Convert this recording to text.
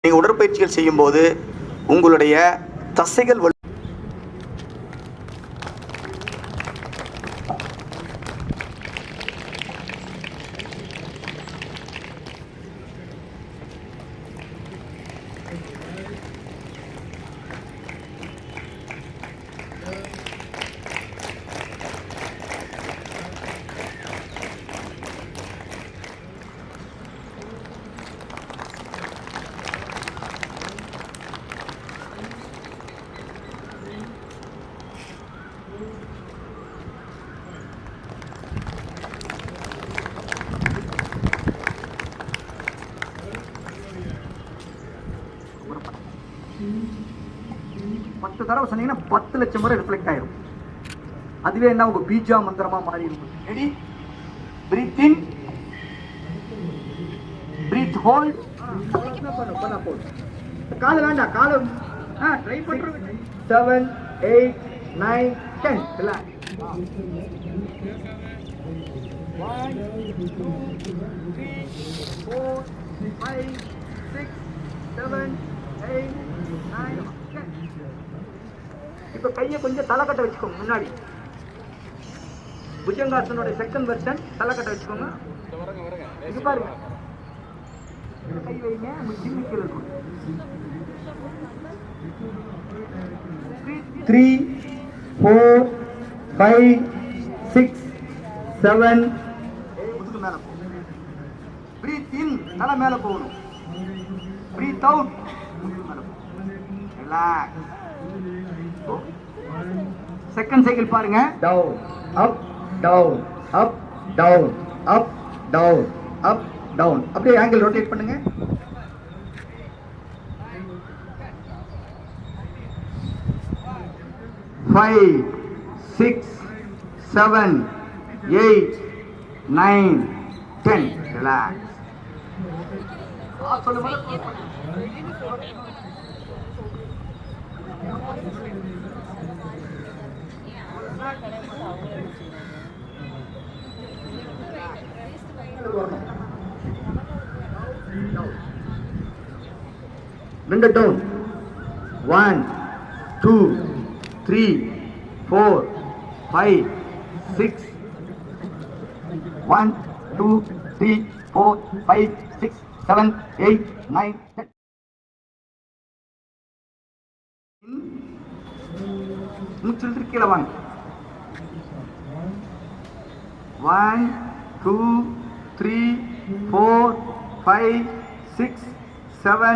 நீங்கள் உடற்பயிற்சிகள் செய்யும்போது உங்களுடைய தசைகள் பத்து தடவை சொன்னீங்கன்னா 10 லட்சம் முறை ரிஃப்ளெக்ட் ஆயிரும். அதுவே என்ன உங்க பீஜா மந்திரமா மாறி இருக்கும். ரெடி? பிரீத் இன், பிரீத் ஹோல்ட். கால வேண்டாம், கால ட்ரை பண்றோம். 7 8 9 10 ரிலாக்ஸ். 1 2 3 4 5 6 7 8 9 10. இப்ப கையை கொஞ்சம் தலைக்கட்டை வச்சுக்கோங்க. முன்னாடி புஜங்காசனோட செகண்ட் வெர்ஷன் தலைக்கட்டை வச்சுக்கோங்க. இது பாருங்க, கை வைங்க, ஜிம்மிக்கல் இருக்கும். 3 4 5 6 7 முதுகு மேல போகும். பிரீத் இன், தலை மேல போகணும். பிரீத் அவுட், முதுகு மேல போகும். ரிலாக்ஸ். செகண்ட் சைக்கிள் பாருங்க. Down up down up down up down up down. அப்படியே ஆங்கிள் ரொட்டேட் பண்ணுங்க. Five, 6, 7, 8, 9, 10. Relax. Bring it down. 1 2 3 4 5 6 1 2 3 4 5 6 7 8 9 10. மூச்சு கீழே வாங்க. 1 2 3 4 5 6 7